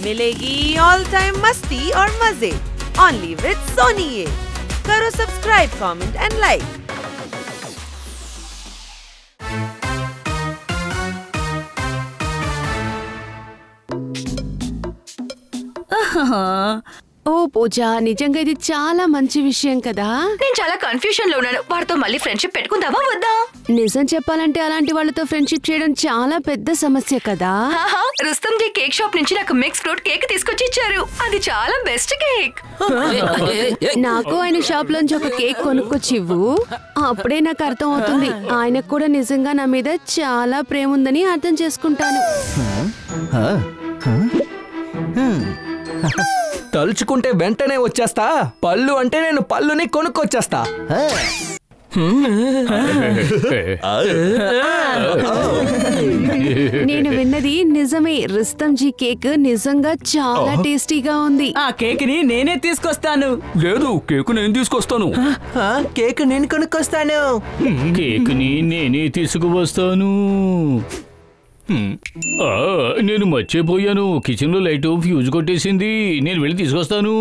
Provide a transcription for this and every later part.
मिलेगी all time मस्ती और मजे ओनली विद सोनी ये। करो सब्सक्राइब, कमेंट एंड लाइक। ఓ పూజ, నిజంగా ఇది చాలా మంచి విషయం కదా. నేను చాలా కన్ఫ్యూజన్ లో ఉన్నాను. వాడితో మళ్ళీ ఫ్రెండ్షిప్ పెట్టుకుందామా వద్దా? నిజం చెప్పాలంటే అలాంటి వాళ్ళతో ఫ్రెండ్షిప్ చేయడం చాలా పెద్ద సమస్య కదా. రుస్తమ్ జీ కేక్ షాప్ నుంచి నాకు మిక్స్ ఫ్రూట్ కేక్ తీసుకొచ్చి ఇచ్చారు. అది చాలా బెస్ట్ కేక్. నాకు ఆయన షాప్ లోంచి ఒక కేక్ కొనుక్కొచ్చి ఇవ్వు. అప్పుడే నాకు అర్థం అవుతుంది ఆయనకు కూడా నిజంగా నా మీద చాలా ప్రేమ ఉందని అర్థం చేసుకుంటాను. తలుచుకుంటే వెంటనే వచ్చేస్తా. పళ్ళు అంటే నేను పళ్ళుని కొనుక్కొచ్చేస్తా. నేను విన్నది నిజమే. రుస్తమ్ జీ కేక్ నిజంగా చాలా టేస్టీగా ఉంది. ఆ కేక్ ని నేనే తీసుకొస్తాను. లేదు, కేక్ నేను తీసుకొస్తాను. కేక్ నేను కొనుక్కొస్తాను. కేక్ ని నేనే తీసుకువస్తాను. నేను మర్చిపోయాను. కిచెన్ లో లైట్ ఫ్యూజ్ కొట్టేసింది. నేను వెళ్ళి తీసుకొస్తాను.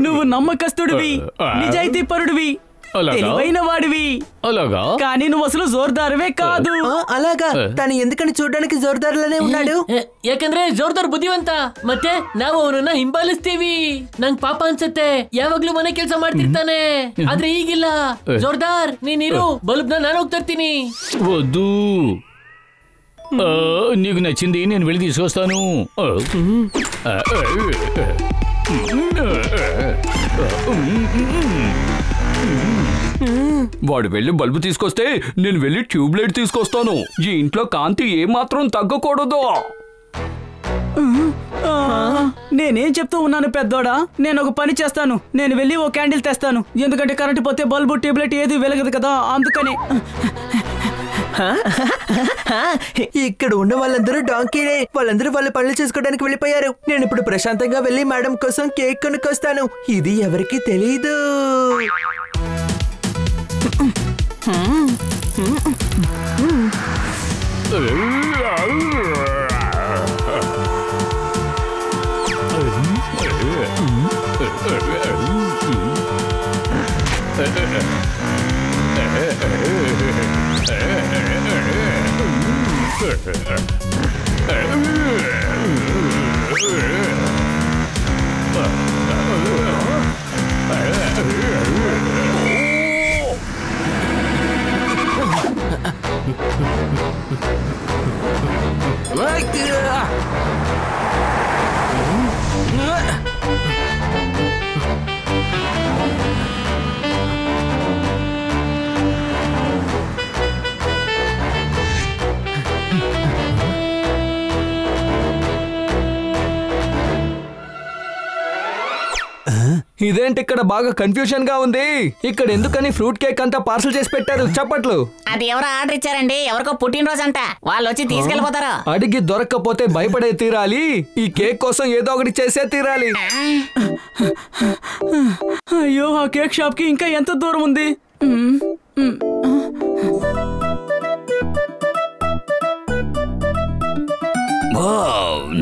నువ్వు నమ్మకస్తుడివి, నిజాయితీ పరుడివి, తెలివైన వాడివి. అలాగా? కానీ నువ్వు అసలు జోర్దారువే కాదు. అలాగా? తను ఎందుకని చూడడానికి జోర్దారులోనే ఉన్నాడు? ಯಾಕಂದ್ರೆ ಜೋರ್ದಾರ್ ಬುದ್ಧಿವಂತ. ಮತ್ತೆ ನಾವು ಅವನನ್ನ ಹಿಂಬಾಲಿಸ್ತೀವಿ. ನಂಗ್ ಪಾಪ ಅನ್ಸತ್ತೆ, ಯಾವಾಗ್ಲೂ ಮನೆ ಕೆಲಸ ಮಾಡ್ತಿರ್ತಾನೆ. ಆದ್ರೆ ಈಗಿಲ್ಲ. ಜೋರ್ದಾರ್ ನೀನಿರು, ಬಲ್ಬ್ ನಾನು ಹೋಗ್ತಾ ಇರ್ತೀನಿ. వద్దు, నీకు నచ్చింది నేను వెళ్ళి తీసుకొస్తాను. వాడు వెళ్ళి బల్బు తీసుకొస్తే నేను వెళ్ళి ట్యూబ్ లైట్ తీసుకొస్తాను. ఈ ఇంట్లో కాంతి ఏమాత్రం తగ్గకూడదు. నేనేం చెప్తూ ఉన్నాను పెద్దోడా? నేను ఒక పని చేస్తాను. నేను వెళ్ళి ఓ క్యాండిల్ తెస్తాను. ఎందుకంటే కరెంట్ పోతే బల్బు ట్యూబ్లైట్ ఏది వెలగదు కదా, అందుకని. ఇక్కడ ఉన్న వాళ్ళందరూ డాంకీలే. వాళ్ళందరూ వాళ్ళ పనులు చేసుకోవడానికి వెళ్ళిపోయారు. నేను ఇప్పుడు ప్రశాంతంగా వెళ్ళి మేడం కోసం కేక్ కొనుక్కొస్తాను. ఇది ఎవరికి తెలీదు. ఇదేంటి ఇక్కడ బాగా కన్ఫ్యూజన్ గా ఉంది. ఇక్కడ ఎందుకని ఫ్రూట్ కేక్ అంతా పార్సల్ చేసి పెట్టారు? చప్పట్లు. అది ఎవరో ఆర్డర్ ఇచ్చారండి. ఎవరికో పుట్టినరోజు అంట. వాళ్ళు వచ్చి తీసుకెళ్లిపోతారు. అడిగి దొరక్కపోతే భయపడే తీరాలి. ఈ కేక్ కోసం ఏదో ఒకటి చేసే తీరాలి. అయ్యో, ఆ కేక్ షాప్ కి ఇంకా ఎంత దూరం ఉంది?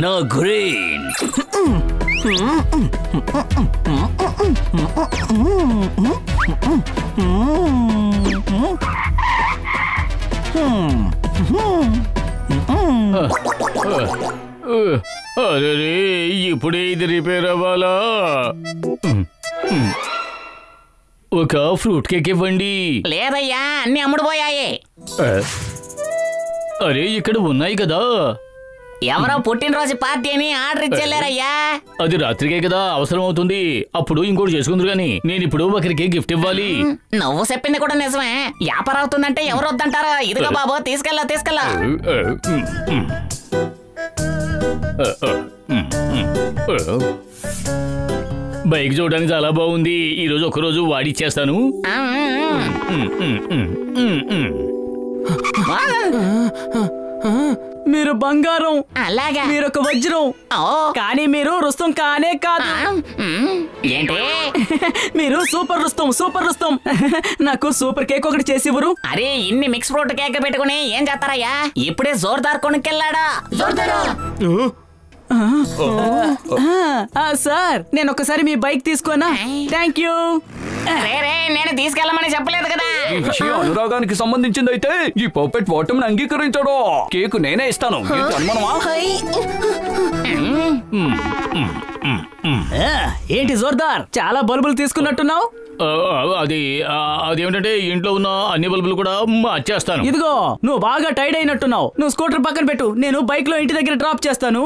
నా గ్రీన్. అరే, ఇప్పుడే ఇది రిపేర్ అవ్వాలా? ఒక ఫ్రూట్ కేక్ ఇవ్వండి. లేదయ్యా, అన్ని అమ్ముడుపోయాయి. అరే, ఇక్కడ ఉన్నాయి కదా. ఎవరో పుట్టినరోజు పార్టీ అని ఆర్డర్ ఇచ్చెళ్ళారయ్యా. అది రాత్రికే కదా అవసరం అవుతుంది. అప్పుడు ఇంకోటి చేసుకుందరు గాని. నేను ఇప్పుడు ఒకరికి గిఫ్ట్ ఇవ్వాలి. నువ్వు చెప్పింది కూడా నిజమే. వ్యాపారం అవుతుందంటే ఎవరు వద్దంటారో. ఇదిగో బాబు, తీసుకెళ్ళా. బైక్ చూడడానికి చాలా బాగుంది. ఈ రోజు ఒకరోజు వాడిచ్చేస్తాను. మీరు బంగారం, అలాగా మీరొక వజ్రం, కానీ మీరు రుస్తం కానే కాదు. ఏంటి? మీరు సూపర్ రుస్తం, సూపర్ రుస్తం. నాకు సూపర్ కేక్ ఒకటి చేసి ఇవ్వరు? అరే ఇన్ని మిక్స్ ఫ్రూట్ కేక్ పెట్టుకుని ఏం చేస్తారయ్యా? ఇప్పుడే జోర్దార్ కొనుక్కెళ్ళాడా? జోర్దారు సార్, నేను ఒకసారి మీ బైక్ తీసుకోనా? Thank you. నేను తీసుకెళ్ళమని చెప్పలేదు కదా. ఈ విషయం అనురాగానికి సంబంధించింది అయితే ఈ పర్ఫెక్ట్ వాటం అంగీకరించడు. కేకు నేనే ఇస్తాను. ఏంటి జోర్దార్, చాలా బల్బులు తీసుకున్నట్టున్నావు? అదేమిటంటే ఇంట్లో ఉన్న అన్ని బల్బులు కూడా మార్చేస్తాను. ఇదిగో, నువ్వు బాగా టైర్డ్ అయినట్టున్నావు. నువ్వు స్కూటర్ పక్కన పెట్టు, నేను బైక్ లో ఇంటి దగ్గర డ్రాప్ చేస్తాను.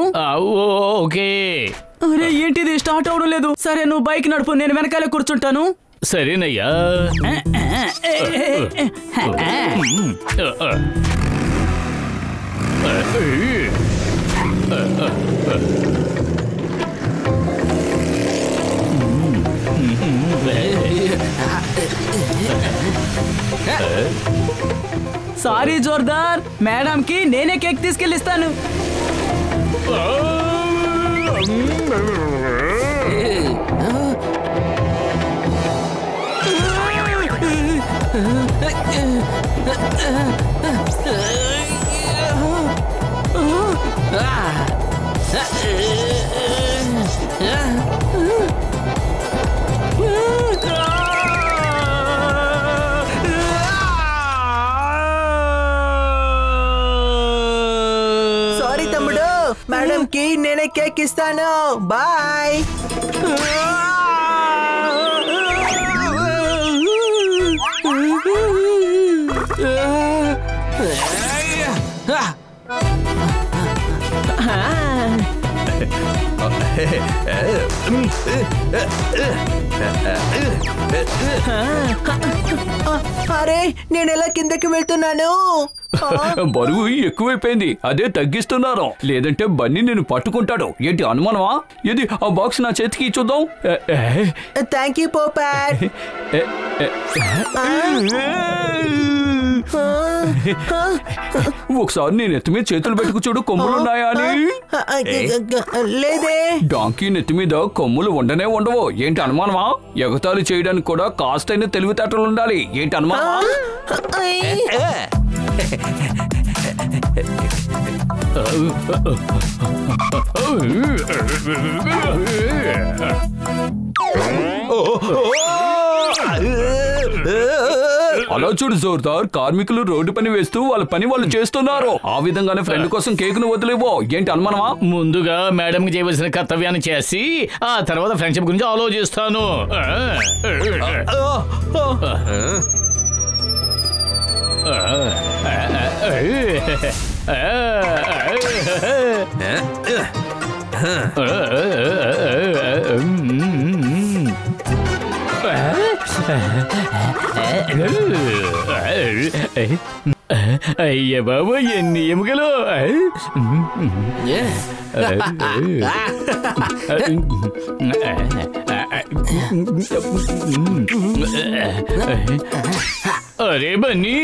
ఓకే. అరే ఏంటిది స్టార్ట్ అవడం లేదు. సరే నువ్వు బైక్ నడుపు, నేను వెనకాలే కూర్చుంటాను. సరేనయ్యా. సారీ జోర్దార్, మేడం కి నేనే కేక్ తీసుకెళ్ళిస్తాను. సారీ తమ్ముడు, మేడం కి నేనే కేక్ ఇస్తాను. బాయ్. అరే నేను ఎలా కిందకి వెళ్తున్నాను? బరువు ఎక్కువైపోయింది, అదే తగ్గిస్తున్నాను. లేదంటే బన్నీ నేను పట్టుకుంటాడు. ఏంటి అనుమానమా? ఇది ఆ బాక్స్ నా చేతికి చూద్దాం. Thank you Popat. ఒకసారి నేను నెత్తి మీద చేతులు పెట్టుకు చూడు, కొమ్ములున్నాయా అని. లేదే. డాంకీ నెత్తి మీద కొమ్ములు ఉండనే ఉండవు. ఏంటి అనుమానమా? ఎగతాళి చేయడానికి కూడా కాస్తైనా తెలివితేటలు ఉండాలి. ఏంటి అనుమానమా? అలా చూడు జోర్దార్, కార్మికులు రోడ్డు పని వేస్తూ వాళ్ళ పని వాళ్ళు చేస్తున్నారు. ఆ విధంగానే ఫ్రెండ్ కోసం కేకును వదిలేవో. ఏంటి అనుమానమా? ముందుగా మేడం కి చేయవలసిన కర్తవ్యాన్ని చేసి ఆ తర్వాత ఫ్రెండ్షిప్ గురించి ఆలోచిస్తాను. అయ్య బాబు, ఎన్ని ఎముకలు! అరే బన్నీ,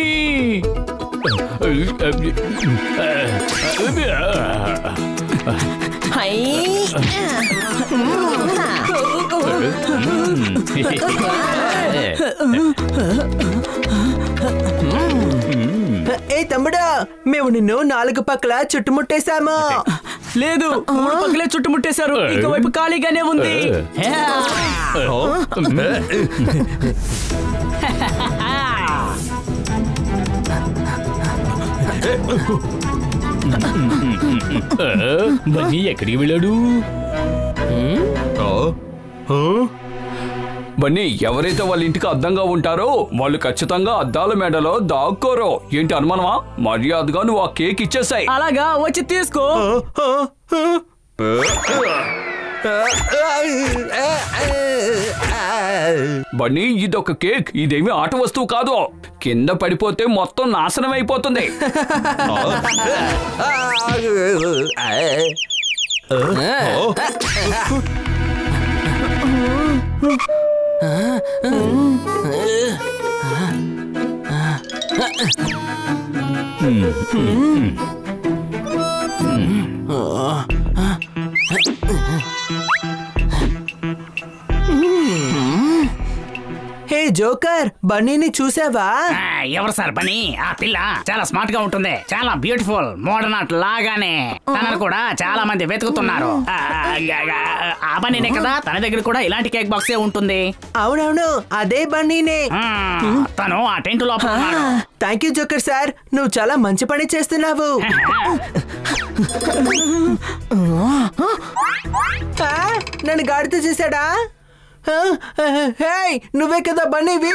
ఏ తమ్ముడా, మేము నిన్ను 4 పక్కల చుట్టుముట్టేశాము. లేదు, 3 పక్కలే చుట్టుముట్టేశారు. ఇంకోవైపు ఖాళీగానే ఉంది. బన్నీ ఎక్కడికి వెళ్ళాడు? బన్నీ, ఎవరైతే వాళ్ళ ఇంటికి అద్దంగా ఉంటారో వాళ్ళు ఖచ్చితంగా అద్దాల మేడలో దాక్కోరో. ఏంటి అనుమానమా? మర్యాదగా నువ్వు ఆ కేక్ ఇచ్చేసాయి. అలాగా, వచ్చి తీసుకో. బన్నీ, ఇదొక కేక్, ఇదేమి ఆట వస్తువు కాదు. కింద పడిపోతే మొత్తం నాశనం అయిపోతుంది. జోకర్ బన్నీని చూసావా? ఎవరు సార్ బనీ? ఆ పిల్ల చాలా స్మార్ట్ గా ఉంటుంది, చాలా బ్యూటిఫుల్, మోడర్న్ ఆర్ట్ లాగానే. తనను కూడా చాలా మంది వెతుకుతున్నారు. ఆ బన్నీనే కదా, తన దగ్గర కూడా ఇలాంటి కేక్ బాక్సే ఉంటుంది. అవునవును, అదే బన్నీనే. తను ఆ టెంట్ లోపల. థ్యాంక్ యూ జోకర్ సార్, నువ్వు చాలా మంచి పని చేస్తున్నావు. నన్ను గాడితో చేశాడా? హే, నువ్వే కదా బన్నీవి?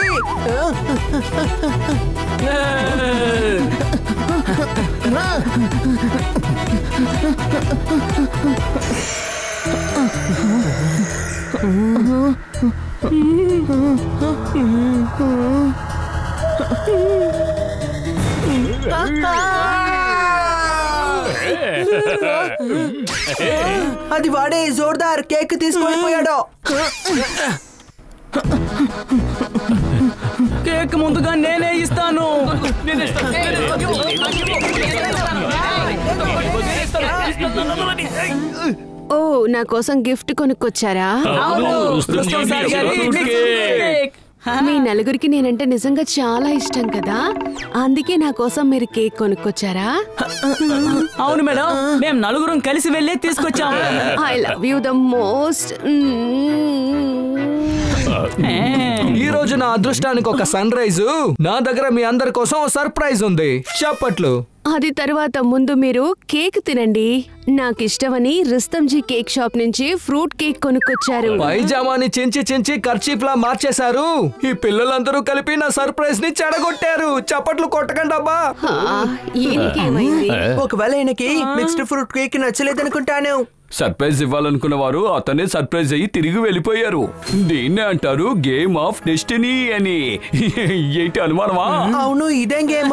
అది వాడే జోర్దార్ కేక్ తీసుకుపోయాడు. కేక్ ముందుగా నేనే ఇస్తాను. ఓ, నా కోసం గిఫ్ట్ కొనుక్కొచ్చారా? మీ నలుగురికి నేనంటే నిజంగా చాలా ఇష్టం కదా, అందుకే నా కోసం మీరు కేక్ కొనుక్కొచ్చారా? అవును మేడం, మేము నలుగురం కలిసి వెళ్ళి తీసుకొచ్చాము. I love you the most. ఈ రోజు నా అదృష్టానికి ఒక సన్ రైజ్. నా దగ్గర మీ అందరి కోసం సర్ప్రైజ్ ఉంది. చప్పట్లు. అది తర్వాత ముందు మీరు కేక్ తినండి. నాకు ఇష్టమని రుస్తంజీ కేక్ షాప్ నుంచి ఫ్రూట్ కేక్ కొనుక్కొచ్చారు. పైజామాని చించి చించి కర్చీఫ్ లా మార్చేశారు. ఈ పిల్లలందరూ కలిపి నా సర్ప్రైజ్ ని చెడగొట్టారు. చప్పట్లు కొట్టకండి అబ్బా. ఈయనకేమైంది? ఒకవేళ ఈయనకి మిక్స్డ్ ఫ్రూట్ కేక్ నచ్చలేదనుకుంటాను. సర్ప్రైజ్ ఇవ్వాలనుకున్న వారు అతనే సర్ప్రైజ్ అయ్యి తిరిగి వెళ్ళిపోయారు. దీన్నే అంటారు గేమ్ ఆఫ్ డెస్టినీ అని. ఏంటి అనుమానమా? అవును, ఇదేం గేమ్?